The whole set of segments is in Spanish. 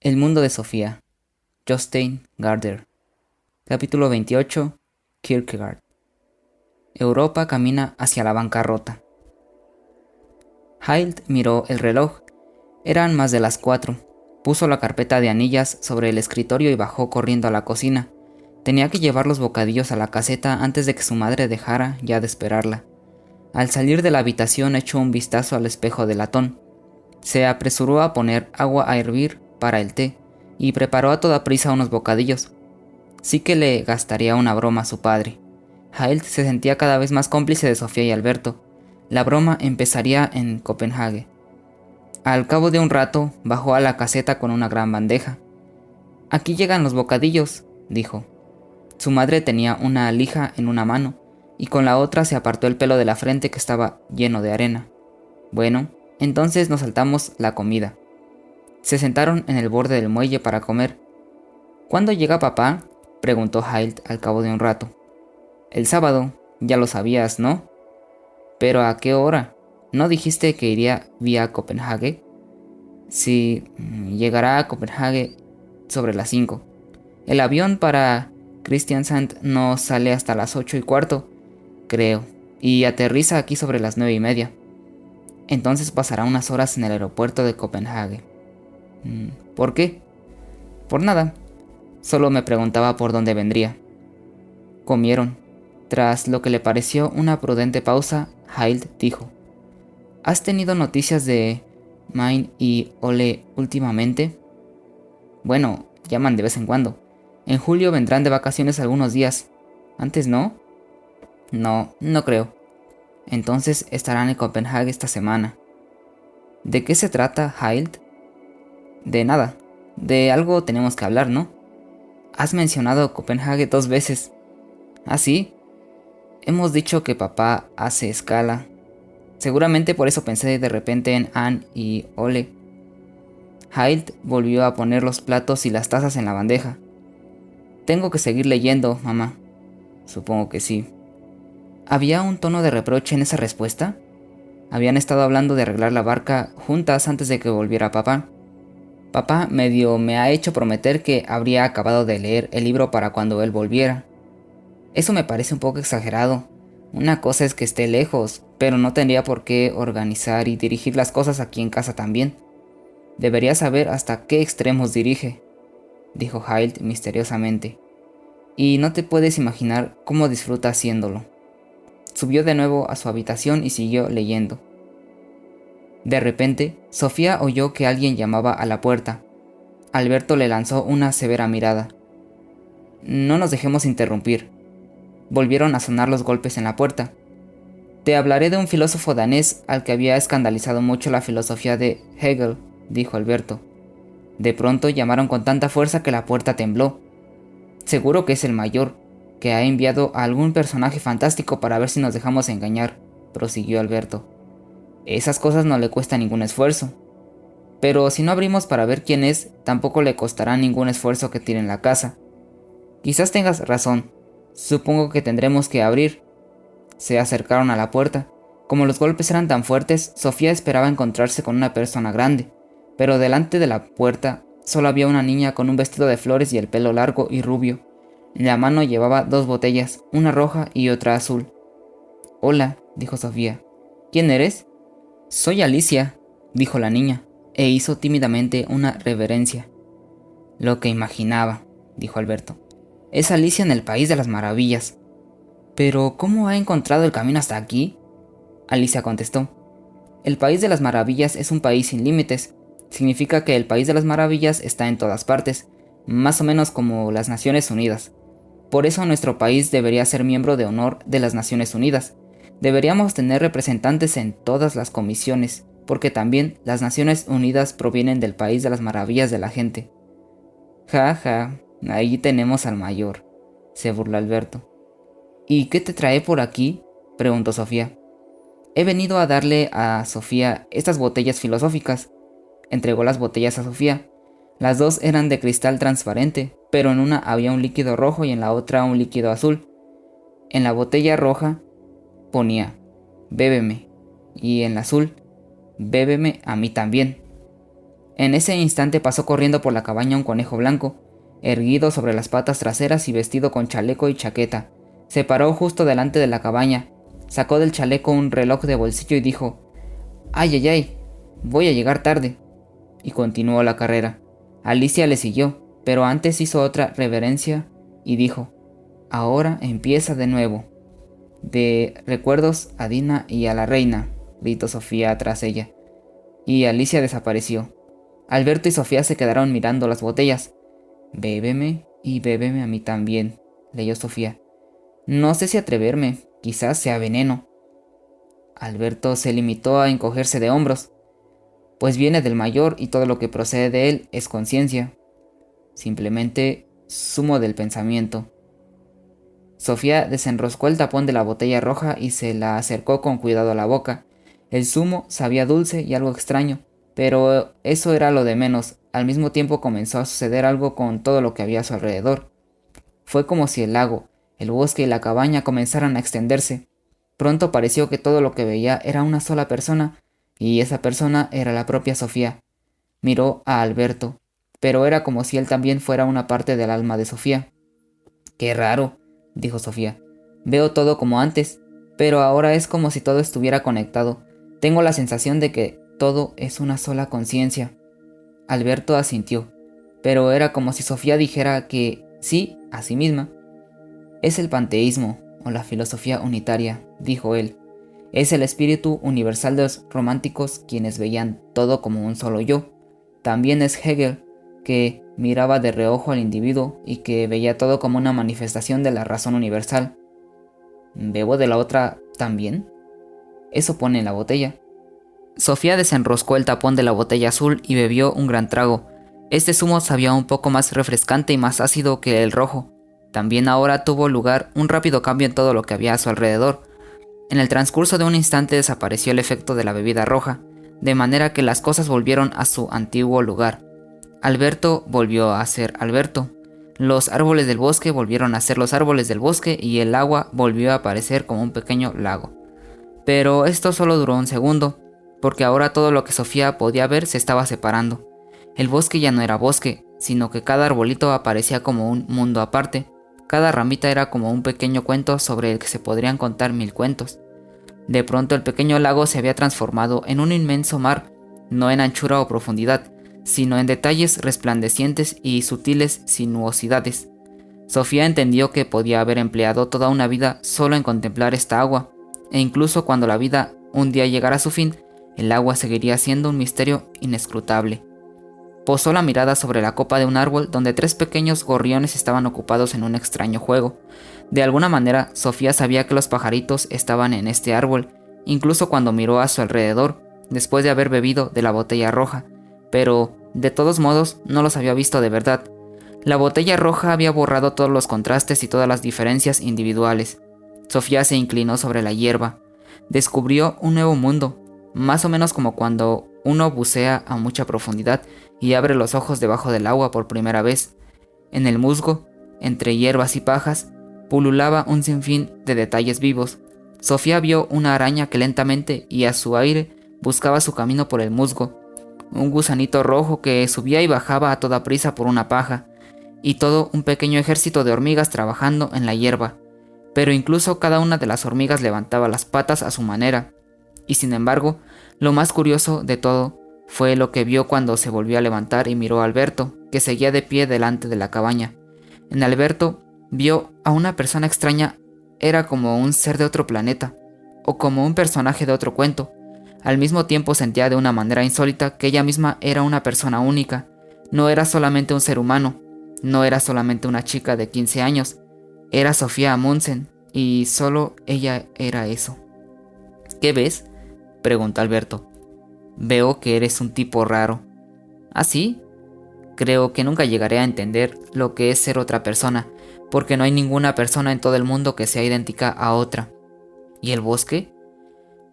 El mundo de Sofía. Jostein Gaarder. Capítulo 28. Kierkegaard. Europa camina hacia la bancarrota. Hild miró el reloj. Eran más de las 4. Puso la carpeta de anillas sobre el escritorio y bajó corriendo a la cocina. Tenía que llevar los bocadillos a la caseta antes de que su madre dejara ya de esperarla. Al salir de la habitación echó un vistazo al espejo de latón. Se apresuró a poner agua a hervir para el té y preparó a toda prisa unos bocadillos. Sí que le gastaría una broma a su padre. Hild se sentía cada vez más cómplice de Sofía y Alberto. La broma empezaría en Copenhague. Al cabo de un rato, bajó a la caseta con una gran bandeja. «Aquí llegan los bocadillos», dijo. Su madre tenía una lija en una mano, y con la otra se apartó el pelo de la frente que estaba lleno de arena. «Bueno, entonces nos saltamos la comida». Se sentaron en el borde del muelle para comer. «¿Cuándo llega papá?», preguntó Hild al cabo de un rato. «El sábado, ya lo sabías, ¿no?». «¿Pero a qué hora? ¿No dijiste que iría vía Copenhague?». «Sí, llegará a Copenhague sobre las 5. El avión para Kristiansand no sale hasta las 8:15, creo, y aterriza aquí sobre las 9:30. Entonces pasará unas horas en el aeropuerto de Copenhague». «¿Por qué?». «Por nada. Solo me preguntaba por dónde vendría». Comieron. Tras lo que le pareció una prudente pausa, Hild dijo: «¿Has tenido noticias de Mine y Ole últimamente?». «Bueno, llaman de vez en cuando. En julio vendrán de vacaciones algunos días. ¿Antes no?». «No, no creo». «Entonces estarán en Copenhague esta semana». «¿De qué se trata, Hild?». «De nada. De algo tenemos que hablar, ¿no?». «Has mencionado Copenhague 2 veces». «¿Ah, sí?». «Hemos dicho que papá hace escala. Seguramente por eso pensé de repente en Anne y Ole». Hild volvió a poner los platos y las tazas en la bandeja. «Tengo que seguir leyendo, mamá». «Supongo que sí». ¿Había un tono de reproche en esa respuesta? Habían estado hablando de arreglar la barca juntas antes de que volviera papá. Papá medio me ha hecho prometer que habría acabado de leer el libro para cuando él volviera. Eso me parece un poco exagerado. Una cosa es que esté lejos, pero no tendría por qué organizar y dirigir las cosas aquí en casa también. Debería saber hasta qué extremos dirige», dijo Hild misteriosamente. «Y no te puedes imaginar cómo disfruta haciéndolo». Subió de nuevo a su habitación y siguió leyendo. De repente, Sofía oyó que alguien llamaba a la puerta. Alberto le lanzó una severa mirada. «No nos dejemos interrumpir». Volvieron a sonar los golpes en la puerta. «Te hablaré de un filósofo danés al que había escandalizado mucho la filosofía de Hegel», dijo Alberto. De pronto llamaron con tanta fuerza que la puerta tembló. «Seguro que es el mayor, que ha enviado a algún personaje fantástico para ver si nos dejamos engañar», prosiguió Alberto. «Esas cosas no le cuestan ningún esfuerzo. Pero si no abrimos para ver quién es, tampoco le costará ningún esfuerzo que tiren la casa. Quizás tengas razón. Supongo que tendremos que abrir». Se acercaron a la puerta. Como los golpes eran tan fuertes, Sofía esperaba encontrarse con una persona grande, pero delante de la puerta solo había una niña con un vestido de flores y el pelo largo y rubio. En la mano llevaba 2 botellas, una roja y otra azul. «Hola», dijo Sofía. «¿Quién eres?». «Soy Alicia», dijo la niña, e hizo tímidamente una reverencia. «Lo que imaginaba», dijo Alberto. «Es Alicia en el País de las Maravillas». «¿Pero cómo ha encontrado el camino hasta aquí?». Alicia contestó. «El País de las Maravillas es un país sin límites. Significa que el País de las Maravillas está en todas partes, más o menos como las Naciones Unidas. Por eso nuestro país debería ser miembro de honor de las Naciones Unidas. Deberíamos tener representantes en todas las comisiones, porque también las Naciones Unidas provienen del País de las Maravillas de la gente». «Ja, ja, ahí tenemos al mayor», se burló Alberto. «¿Y qué te trae por aquí?», preguntó Sofía. «He venido a darle a Sofía estas botellas filosóficas». Entregó las botellas a Sofía. Las 2 eran de cristal transparente, pero en una había un líquido rojo y en la otra un líquido azul. En la botella roja ponía «Bébeme» y en la azul «Bébeme a mí también». En ese instante pasó corriendo por la cabaña un conejo blanco, erguido sobre las patas traseras y vestido con chaleco y chaqueta. Se paró justo delante de la cabaña, sacó del chaleco un reloj de bolsillo y dijo: «Ay, ay, ay, voy a llegar tarde», y continuó la carrera. Alicia le siguió, pero antes hizo otra reverencia y dijo: «Ahora empieza de nuevo. De recuerdos a Dina y a la reina», gritó Sofía tras ella, y Alicia desapareció. Alberto y Sofía se quedaron mirando las botellas. «Bébeme y bébeme a mí también», leyó Sofía. «No sé si atreverme, quizás sea veneno». Alberto se limitó a encogerse de hombros. «Pues viene del mayor y todo lo que procede de él es conciencia. Simplemente zumo del pensamiento». Sofía desenroscó el tapón de la botella roja y se la acercó con cuidado a la boca. El zumo sabía dulce y algo extraño, pero eso era lo de menos. Al mismo tiempo comenzó a suceder algo con todo lo que había a su alrededor. Fue como si el lago, el bosque y la cabaña comenzaran a extenderse. Pronto pareció que todo lo que veía era una sola persona, y esa persona era la propia Sofía. Miró a Alberto, pero era como si él también fuera una parte del alma de Sofía. «Qué raro», dijo Sofía. «Veo todo como antes, pero ahora es como si todo estuviera conectado. Tengo la sensación de que todo es una sola conciencia». Alberto asintió, pero era como si Sofía dijera que sí a sí misma. «Es el panteísmo, o la filosofía unitaria», dijo él. «Es el espíritu universal de los románticos quienes veían todo como un solo yo. También es Hegel, que miraba de reojo al individuo y que veía todo como una manifestación de la razón universal». «¿Bebo de la otra también?». «Eso pone en la botella». Sofía desenroscó el tapón de la botella azul y bebió un gran trago. Este zumo sabía un poco más refrescante y más ácido que el rojo. También ahora tuvo lugar un rápido cambio en todo lo que había a su alrededor. En el transcurso de un instante desapareció el efecto de la bebida roja, de manera que las cosas volvieron a su antiguo lugar. Alberto volvió a ser Alberto. Los árboles del bosque volvieron a ser los árboles del bosque y el agua volvió a aparecer como un pequeño lago. Pero esto solo duró un segundo, porque ahora todo lo que Sofía podía ver se estaba separando. El bosque ya no era bosque, sino que cada arbolito aparecía como un mundo aparte. Cada ramita era como un pequeño cuento sobre el que se podrían contar 1000 cuentos. De pronto el pequeño lago se había transformado en un inmenso mar, no en anchura o profundidad, sino en detalles resplandecientes y sutiles sinuosidades. Sofía entendió que podía haber empleado toda una vida solo en contemplar esta agua, e incluso cuando la vida un día llegara a su fin, el agua seguiría siendo un misterio inescrutable. Posó la mirada sobre la copa de un árbol donde 3 pequeños gorriones estaban ocupados en un extraño juego. De alguna manera, Sofía sabía que los pajaritos estaban en este árbol, incluso cuando miró a su alrededor, después de haber bebido de la botella roja, pero, de todos modos, no los había visto de verdad. La botella roja había borrado todos los contrastes y todas las diferencias individuales. Sofía se inclinó sobre la hierba. Descubrió un nuevo mundo, más o menos como cuando uno bucea a mucha profundidad y abre los ojos debajo del agua por primera vez. En el musgo, entre hierbas y pajas, pululaba un sinfín de detalles vivos. Sofía vio una araña que lentamente y a su aire buscaba su camino por el musgo, un gusanito rojo que subía y bajaba a toda prisa por una paja, y todo un pequeño ejército de hormigas trabajando en la hierba. Pero incluso cada una de las hormigas levantaba las patas a su manera. Y sin embargo, lo más curioso de todo fue lo que vio cuando se volvió a levantar y miró a Alberto, que seguía de pie delante de la cabaña. En Alberto vio a una persona extraña. Era como un ser de otro planeta, o como un personaje de otro cuento. Al mismo tiempo sentía de una manera insólita que ella misma era una persona única. No era solamente un ser humano, no era solamente una chica de 15 años, era Sofía Amundsen, y solo ella era eso. ¿Qué ves?, preguntó Alberto. «Veo que eres un tipo raro». ¿Ah, sí? Creo que nunca llegaré a entender lo que es ser otra persona, porque no hay ninguna persona en todo el mundo que sea idéntica a otra. ¿Y el bosque?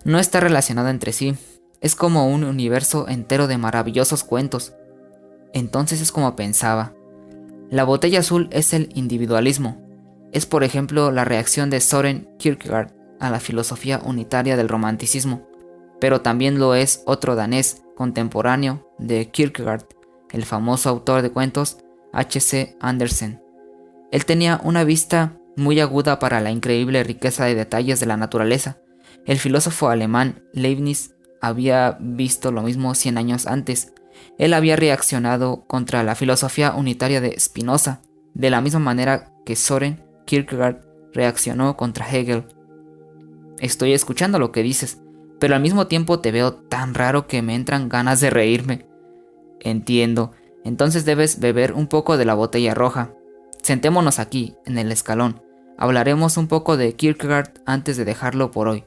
No está relacionado entre sí, es como un universo entero de maravillosos cuentos. Entonces es como pensaba. La botella azul es el individualismo. Es, por ejemplo, la reacción de Søren Kierkegaard a la filosofía unitaria del romanticismo. pero también lo es otro danés contemporáneo de Kierkegaard, el famoso autor de cuentos H.C. Andersen. Él tenía una vista muy aguda para la increíble riqueza de detalles de la naturaleza. El filósofo alemán Leibniz había visto lo mismo 100 años antes. Él había reaccionado contra la filosofía unitaria de Spinoza, de la misma manera que Søren Kierkegaard reaccionó contra Hegel. Estoy escuchando lo que dices, pero al mismo tiempo te veo tan raro que me entran ganas de reírme. Entiendo, entonces debes beber un poco de la botella roja. Sentémonos aquí, en el escalón. Hablaremos un poco de Kierkegaard antes de dejarlo por hoy.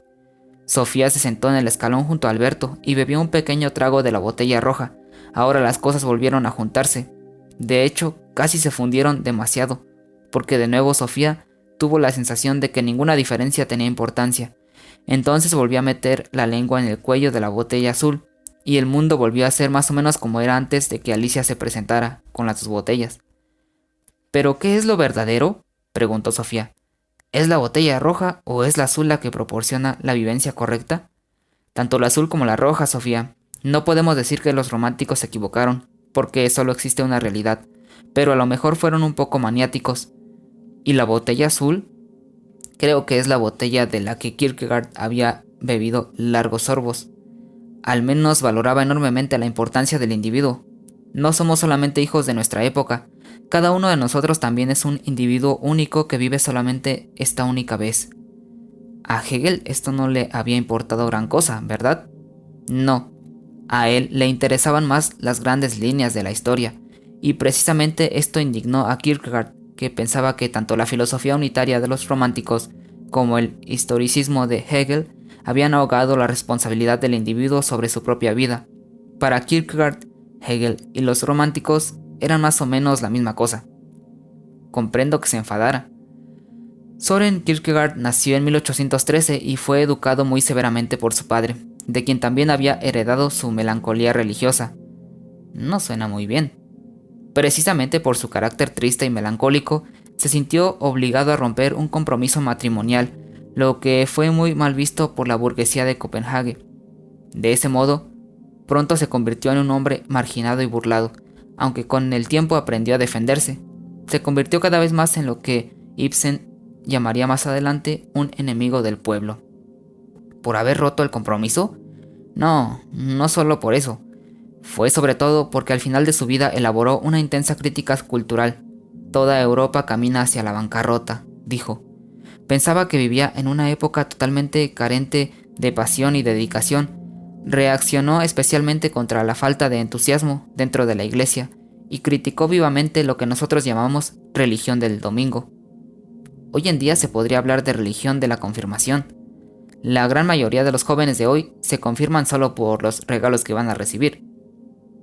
Sofía se sentó en el escalón junto a Alberto y bebió un pequeño trago de la botella roja. Ahora las cosas volvieron a juntarse. De hecho, casi se fundieron demasiado, porque de nuevo Sofía tuvo la sensación de que ninguna diferencia tenía importancia. Entonces volvió a meter la lengua en el cuello de la botella azul, y el mundo volvió a ser más o menos como era antes de que Alicia se presentara con las dos botellas. ¿Pero qué es lo verdadero?, preguntó Sofía. ¿Es la botella roja o es la azul la que proporciona la vivencia correcta? Tanto la azul como la roja, Sofía. No podemos decir que los románticos se equivocaron, porque solo existe una realidad, pero a lo mejor fueron un poco maniáticos. ¿Y la botella azul? Creo que es la botella de la que Kierkegaard había bebido largos sorbos. Al menos valoraba enormemente la importancia del individuo. No somos solamente hijos de nuestra época. Cada uno de nosotros también es un individuo único que vive solamente esta única vez. A Hegel esto no le había importado gran cosa, ¿verdad? No. A él le interesaban más las grandes líneas de la historia, y precisamente esto indignó a Kierkegaard, que pensaba que tanto la filosofía unitaria de los románticos como el historicismo de Hegel habían ahogado la responsabilidad del individuo sobre su propia vida. Para Kierkegaard, Hegel y los románticos eran más o menos la misma cosa. Comprendo que se enfadara. Søren Kierkegaard nació en 1813 y fue educado muy severamente por su padre, de quien también había heredado su melancolía religiosa. No suena muy bien. Precisamente por su carácter triste y melancólico, se sintió obligado a romper un compromiso matrimonial, lo que fue muy mal visto por la burguesía de Copenhague. De ese modo, pronto se convirtió en un hombre marginado y burlado, aunque con el tiempo aprendió a defenderse. Se convirtió cada vez más en lo que Ibsen llamaría más adelante un enemigo del pueblo. ¿Por haber roto el compromiso? No, no solo por eso. Fue sobre todo porque al final de su vida elaboró una intensa crítica cultural. Toda Europa camina hacia la bancarrota, dijo. Pensaba que vivía en una época totalmente carente de pasión y dedicación. Reaccionó especialmente contra la falta de entusiasmo dentro de la iglesia y criticó vivamente lo que nosotros llamamos religión del domingo. Hoy en día se podría hablar de religión de la confirmación. La gran mayoría de los jóvenes de hoy se confirman solo por los regalos que van a recibir.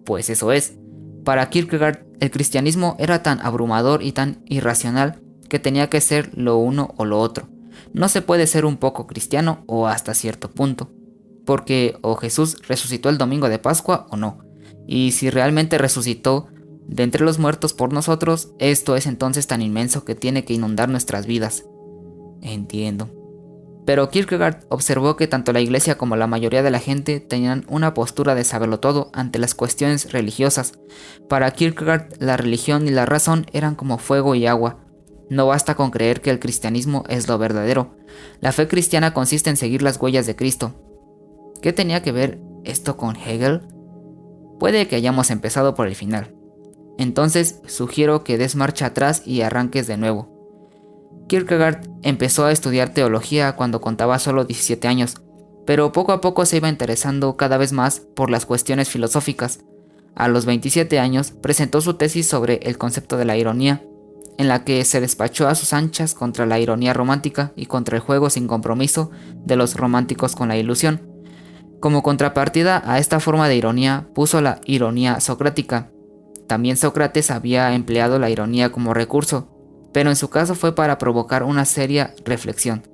Pues eso es. Para Kierkegaard, el cristianismo era tan abrumador y tan irracional que tenía que ser lo uno o lo otro. No se puede ser un poco cristiano o hasta cierto punto, porque o Jesús resucitó el domingo de Pascua o no, y si realmente resucitó de entre los muertos por nosotros, esto es entonces tan inmenso que tiene que inundar nuestras vidas. Entiendo. Pero Kierkegaard observó que tanto la iglesia como la mayoría de la gente tenían una postura de saberlo todo ante las cuestiones religiosas. Para Kierkegaard, la religión y la razón eran como fuego y agua. No basta con creer que el cristianismo es lo verdadero. La fe cristiana consiste en seguir las huellas de Cristo. ¿Qué tenía que ver esto con Hegel? Puede que hayamos empezado por el final. Entonces sugiero que des marcha atrás y arranques de nuevo. Kierkegaard empezó a estudiar teología cuando contaba solo 17 años, pero poco a poco se iba interesando cada vez más por las cuestiones filosóficas. A los 27 años presentó su tesis sobre el concepto de la ironía, en la que se despachó a sus anchas contra la ironía romántica y contra el juego sin compromiso de los románticos con la ilusión. Como contrapartida a esta forma de ironía puso la ironía socrática. También Sócrates había empleado la ironía como recurso, pero en su caso fue para provocar una seria reflexión.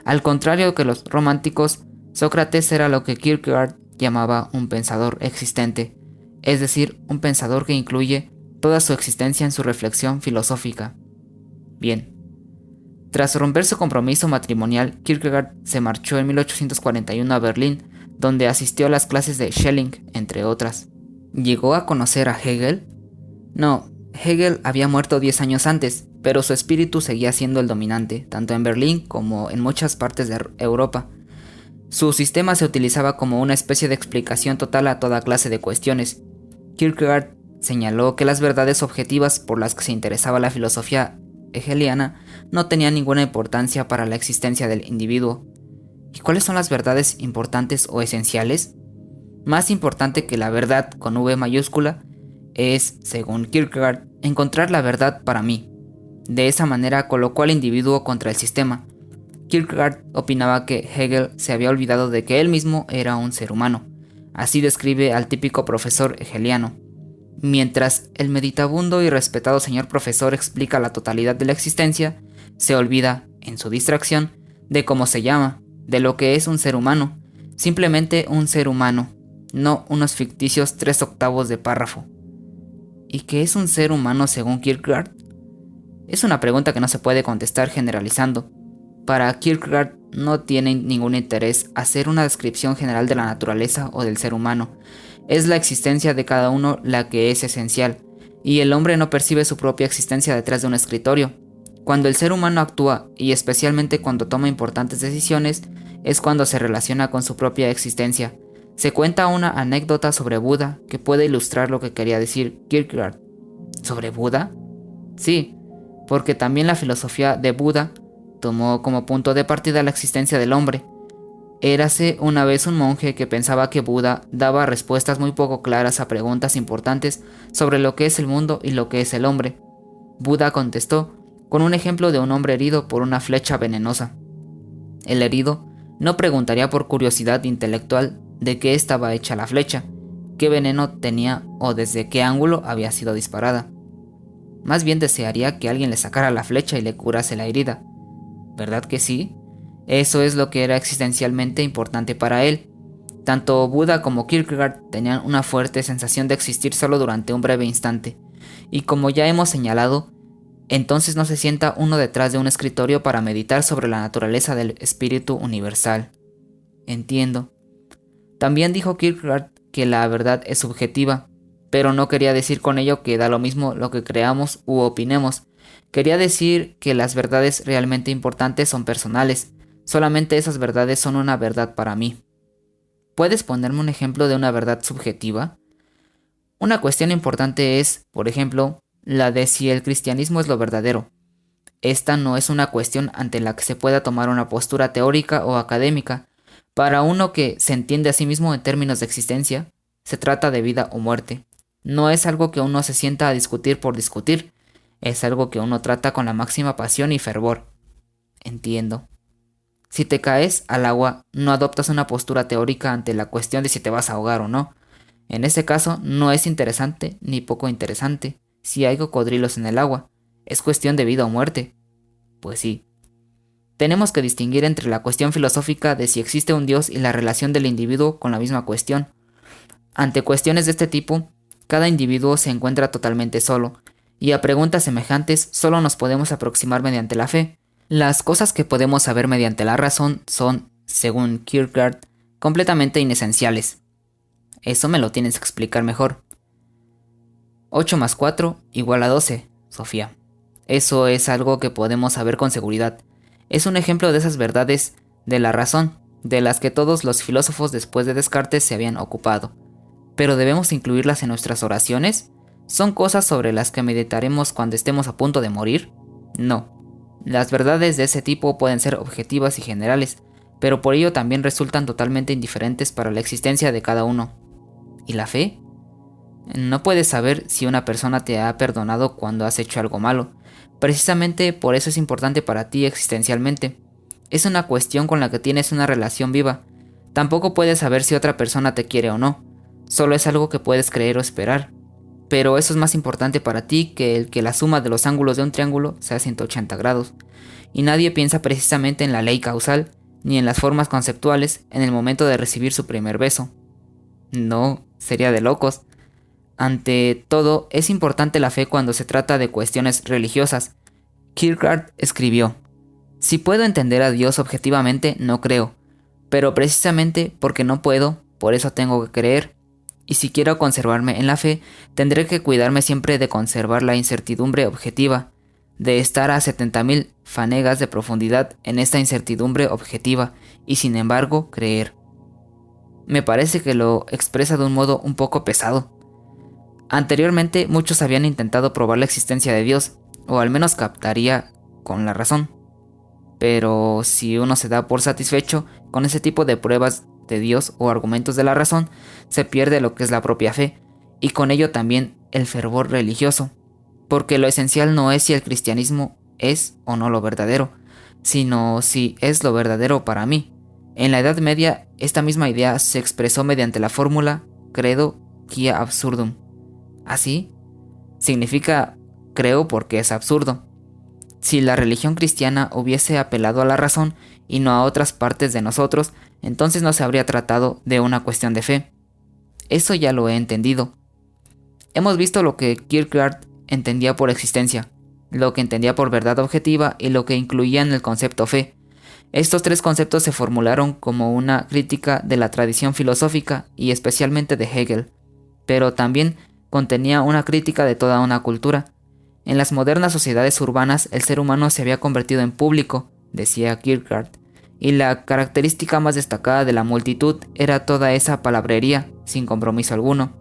Al contrario que los románticos, Sócrates era lo que Kierkegaard llamaba un pensador existente, es decir, un pensador que incluye toda su existencia en su reflexión filosófica. Bien. Tras romper su compromiso matrimonial, Kierkegaard se marchó en 1841 a Berlín, donde asistió a las clases de Schelling, entre otras. ¿Llegó a conocer a Hegel? No, Hegel había muerto 10 años antes, pero su espíritu seguía siendo el dominante, tanto en Berlín como en muchas partes de Europa. Su sistema se utilizaba como una especie de explicación total a toda clase de cuestiones. Kierkegaard señaló que las verdades objetivas por las que se interesaba la filosofía hegeliana no tenían ninguna importancia para la existencia del individuo. ¿Y cuáles son las verdades importantes o esenciales? Más importante que la verdad con V mayúscula es, según Kierkegaard, encontrar la verdad para mí. De esa manera colocó al individuo contra el sistema. Kierkegaard opinaba que Hegel se había olvidado de que él mismo era un ser humano. Así describe al típico profesor hegeliano. Mientras el meditabundo y respetado señor profesor explica la totalidad de la existencia, se olvida, en su distracción, de cómo se llama, de lo que es un ser humano, simplemente un ser humano, no unos ficticios 3/8 de párrafo. ¿Y qué es un ser humano según Kierkegaard? Es una pregunta que no se puede contestar generalizando. Para Kierkegaard no tiene ningún interés hacer una descripción general de la naturaleza o del ser humano. Es la existencia de cada uno la que es esencial, y el hombre no percibe su propia existencia detrás de un escritorio. Cuando el ser humano actúa, y especialmente cuando toma importantes decisiones, es cuando se relaciona con su propia existencia. Se cuenta una anécdota sobre Buda que puede ilustrar lo que quería decir Kierkegaard. ¿Sobre Buda? Sí, porque también la filosofía de Buda tomó como punto de partida la existencia del hombre. Érase una vez un monje que pensaba que Buda daba respuestas muy poco claras a preguntas importantes sobre lo que es el mundo y lo que es el hombre. Buda contestó con un ejemplo de un hombre herido por una flecha venenosa. El herido no preguntaría por curiosidad intelectual de qué estaba hecha la flecha, qué veneno tenía o desde qué ángulo había sido disparada. Más bien desearía que alguien le sacara la flecha y le curase la herida. ¿Verdad que sí? Eso es lo que era existencialmente importante para él. Tanto Buda como Kierkegaard tenían una fuerte sensación de existir solo durante un breve instante, y como ya hemos señalado, entonces no se sienta uno detrás de un escritorio para meditar sobre la naturaleza del espíritu universal. Entiendo. También dijo Kierkegaard que la verdad es subjetiva, pero no quería decir con ello que da lo mismo lo que creamos u opinemos. Quería decir que las verdades realmente importantes son personales. Solamente esas verdades son una verdad para mí. ¿Puedes ponerme un ejemplo de una verdad subjetiva? Una cuestión importante es, por ejemplo, la de si el cristianismo es lo verdadero. Esta no es una cuestión ante la que se pueda tomar una postura teórica o académica. Para uno que se entiende a sí mismo en términos de existencia, se trata de vida o muerte. No es algo que uno se sienta a discutir por discutir. Es algo que uno trata con la máxima pasión y fervor. Entiendo. Si te caes al agua, no adoptas una postura teórica ante la cuestión de si te vas a ahogar o no. En ese caso, no es interesante ni poco interesante si hay cocodrilos en el agua. Es cuestión de vida o muerte. Pues sí. Tenemos que distinguir entre la cuestión filosófica de si existe un Dios y la relación del individuo con la misma cuestión. Ante cuestiones de este tipo, cada individuo se encuentra totalmente solo, y a preguntas semejantes solo nos podemos aproximar mediante la fe. Las cosas que podemos saber mediante la razón son, según Kierkegaard, completamente inesenciales. Eso me lo tienes que explicar mejor. 8 más 4 igual a 12, Sofía. Eso es algo que podemos saber con seguridad. Es un ejemplo de esas verdades de la razón, de las que todos los filósofos después de Descartes se habían ocupado. ¿Pero debemos incluirlas en nuestras oraciones? ¿Son cosas sobre las que meditaremos cuando estemos a punto de morir? No. Las verdades de ese tipo pueden ser objetivas y generales, pero por ello también resultan totalmente indiferentes para la existencia de cada uno. ¿Y la fe? No puedes saber si una persona te ha perdonado cuando has hecho algo malo. Precisamente por eso es importante para ti existencialmente. Es una cuestión con la que tienes una relación viva. Tampoco puedes saber si otra persona te quiere o no. Solo es algo que puedes creer o esperar. Pero eso es más importante para ti que el que la suma de los ángulos de un triángulo sea 180 grados. Y nadie piensa precisamente en la ley causal, ni en las formas conceptuales en el momento de recibir su primer beso. No, sería de locos. Ante todo, es importante la fe cuando se trata de cuestiones religiosas. Kierkegaard escribió: si puedo entender a Dios objetivamente, no creo. Pero precisamente porque no puedo, por eso tengo que creer. Y si quiero conservarme en la fe, tendré que cuidarme siempre de conservar la incertidumbre objetiva, de estar a 70.000 fanegas de profundidad en esta incertidumbre objetiva, y sin embargo creer. Me parece que lo expresa de un modo un poco pesado. Anteriormente muchos habían intentado probar la existencia de Dios, o al menos captaría con la razón. Pero si uno se da por satisfecho con ese tipo de pruebas de Dios o argumentos de la razón, se pierde lo que es la propia fe, y con ello también el fervor religioso, porque lo esencial no es si el cristianismo es o no lo verdadero, sino si es lo verdadero para mí. En la Edad Media, esta misma idea se expresó mediante la fórmula credo quia absurdum. Así, significa creo porque es absurdo. Si la religión cristiana hubiese apelado a la razón y no a otras partes de nosotros, entonces no se habría tratado de una cuestión de fe. Eso ya lo he entendido. Hemos visto lo que Kierkegaard entendía por existencia, lo que entendía por verdad objetiva y lo que incluía en el concepto fe. Estos tres conceptos se formularon como una crítica de la tradición filosófica y especialmente de Hegel, pero también contenía una crítica de toda una cultura. En las modernas sociedades urbanas el ser humano se había convertido en público, decía Kierkegaard, y la característica más destacada de la multitud era toda esa palabrería, sin compromiso alguno.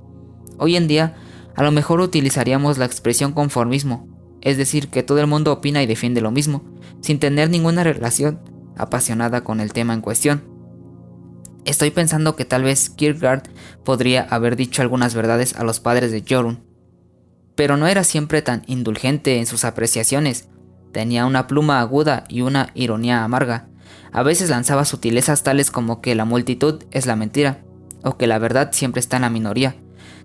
Hoy en día, a lo mejor utilizaríamos la expresión conformismo, es decir, que todo el mundo opina y defiende lo mismo, sin tener ninguna relación apasionada con el tema en cuestión. Estoy pensando que tal vez Kierkegaard podría haber dicho algunas verdades a los padres de Jorunn, pero no era siempre tan indulgente en sus apreciaciones. Tenía una pluma aguda y una ironía amarga. A veces lanzaba sutilezas tales como que la multitud es la mentira, o que la verdad siempre está en la minoría.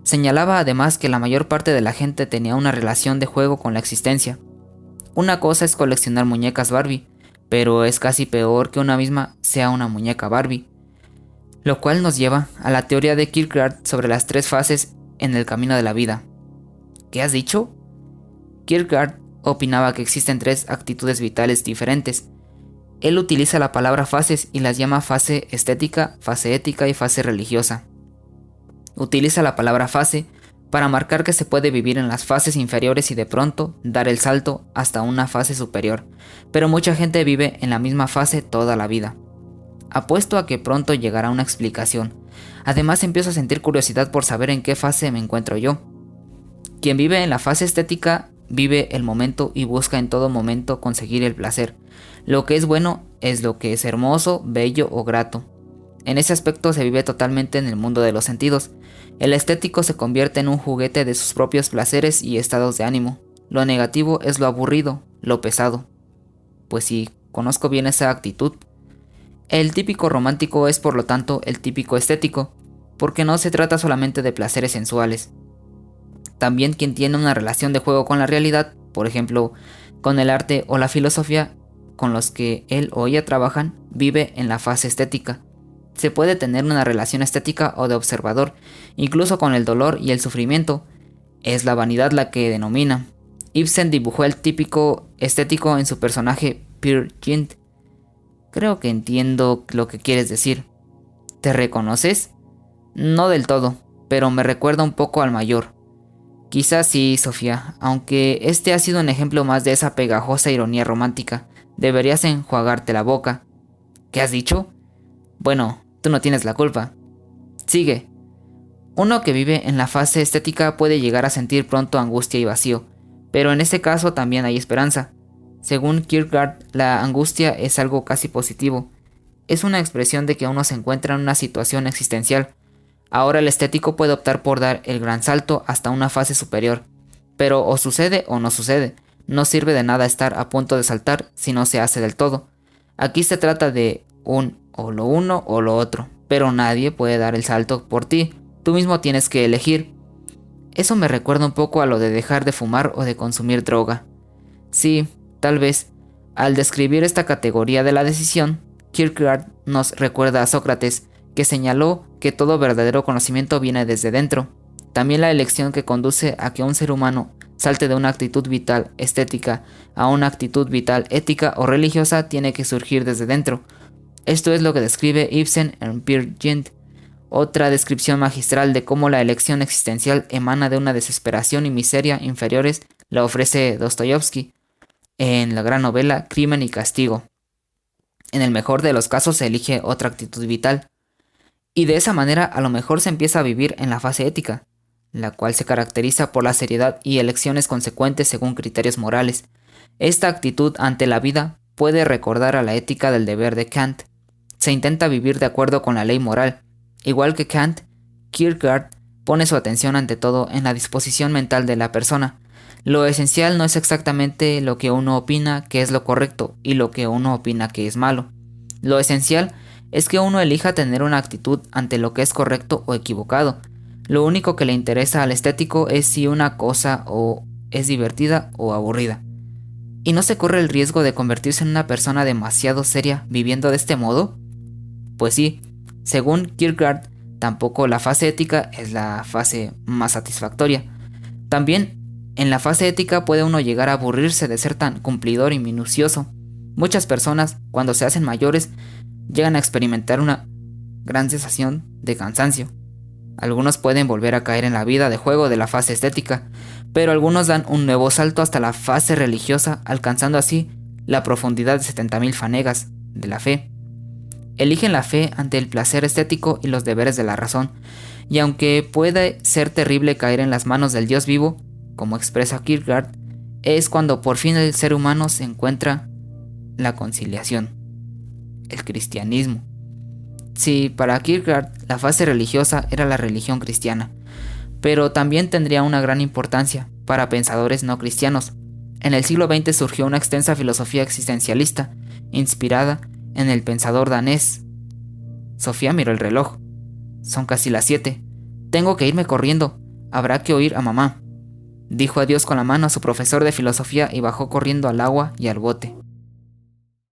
Señalaba además que la mayor parte de la gente tenía una relación de juego con la existencia. Una cosa es coleccionar muñecas Barbie, pero es casi peor que una misma sea una muñeca Barbie. Lo cual nos lleva a la teoría de Kierkegaard sobre las tres fases en el camino de la vida. ¿Qué has dicho? Kierkegaard opinaba que existen tres actitudes vitales diferentes. Él utiliza la palabra fases y las llama fase estética, fase ética y fase religiosa. Utiliza la palabra fase para marcar que se puede vivir en las fases inferiores y de pronto dar el salto hasta una fase superior, pero mucha gente vive en la misma fase toda la vida. Apuesto a que pronto llegará una explicación. Además empiezo a sentir curiosidad por saber en qué fase me encuentro yo. Quien vive en la fase estética vive el momento y busca en todo momento conseguir el placer. Lo que es bueno es lo que es hermoso, bello o grato. En ese aspecto se vive totalmente en el mundo de los sentidos. El estético se convierte en un juguete de sus propios placeres y estados de ánimo. Lo negativo es lo aburrido, lo pesado. Pues sí, conozco bien esa actitud. El típico romántico es por lo tanto el típico estético, porque no se trata solamente de placeres sensuales. También quien tiene una relación de juego con la realidad, por ejemplo, con el arte o la filosofía con los que él o ella trabajan, vive en la fase estética. Se puede tener una relación estética o de observador, incluso con el dolor y el sufrimiento. Es la vanidad la que denomina. Ibsen dibujó el típico estético en su personaje Peer Gynt. Creo que entiendo lo que quieres decir. ¿Te reconoces? No del todo, pero me recuerda un poco al mayor. Quizás sí, Sofía, aunque este ha sido un ejemplo más de esa pegajosa ironía romántica. Deberías enjuagarte la boca. ¿Qué has dicho? Bueno, tú no tienes la culpa. Sigue. Uno que vive en la fase estética puede llegar a sentir pronto angustia y vacío, pero en este caso también hay esperanza. Según Kierkegaard, la angustia es algo casi positivo. Es una expresión de que uno se encuentra en una situación existencial. Ahora el estético puede optar por dar el gran salto hasta una fase superior, pero o sucede o no sucede. No sirve de nada estar a punto de saltar si no se hace del todo. Aquí se trata de o lo uno o lo otro, pero nadie puede dar el salto por ti. Tú mismo tienes que elegir. Eso me recuerda un poco a lo de dejar de fumar o de consumir droga. Sí, tal vez. Al describir esta categoría de la decisión, Kierkegaard nos recuerda a Sócrates, que señaló que todo verdadero conocimiento viene desde dentro. También la elección que conduce a que un ser humano salte de una actitud vital estética a una actitud vital ética o religiosa tiene que surgir desde dentro. Esto es lo que describe Ibsen en Peer Gynt, otra descripción magistral de cómo la elección existencial emana de una desesperación y miseria inferiores la ofrece Dostoyevsky en la gran novela Crimen y Castigo. En el mejor de los casos se elige otra actitud vital, y de esa manera a lo mejor se empieza a vivir en la fase ética, la cual se caracteriza por la seriedad y elecciones consecuentes según criterios morales. Esta actitud ante la vida puede recordar a la ética del deber de Kant. Se intenta vivir de acuerdo con la ley moral. Igual que Kant, Kierkegaard pone su atención ante todo en la disposición mental de la persona. Lo esencial no es exactamente lo que uno opina que es lo correcto y lo que uno opina que es malo. Lo esencial es que uno elija tener una actitud ante lo que es correcto o equivocado. Lo único que le interesa al estético es si una cosa o es divertida o aburrida. ¿Y no se corre el riesgo de convertirse en una persona demasiado seria viviendo de este modo? Pues sí, según Kierkegaard, tampoco la fase ética es la fase más satisfactoria. También, en la fase ética puede uno llegar a aburrirse de ser tan cumplidor y minucioso. Muchas personas, cuando se hacen mayores, llegan a experimentar una gran sensación de cansancio. Algunos pueden volver a caer en la vida de juego de la fase estética, pero algunos dan un nuevo salto hasta la fase religiosa, alcanzando así la profundidad de 70.000 fanegas de la fe. Eligen la fe ante el placer estético y los deberes de la razón, y aunque puede ser terrible caer en las manos del Dios vivo, como expresa Kierkegaard, es cuando por fin el ser humano se encuentra la conciliación, el cristianismo. Sí, para Kierkegaard la fase religiosa era la religión cristiana, pero también tendría una gran importancia para pensadores no cristianos. En el siglo XX surgió una extensa filosofía existencialista, inspirada en el pensador danés. Sofía miró el reloj. Son casi las 7. Tengo que irme corriendo. Habrá que oír a mamá. Dijo adiós con la mano a su profesor de filosofía y bajó corriendo al agua y al bote.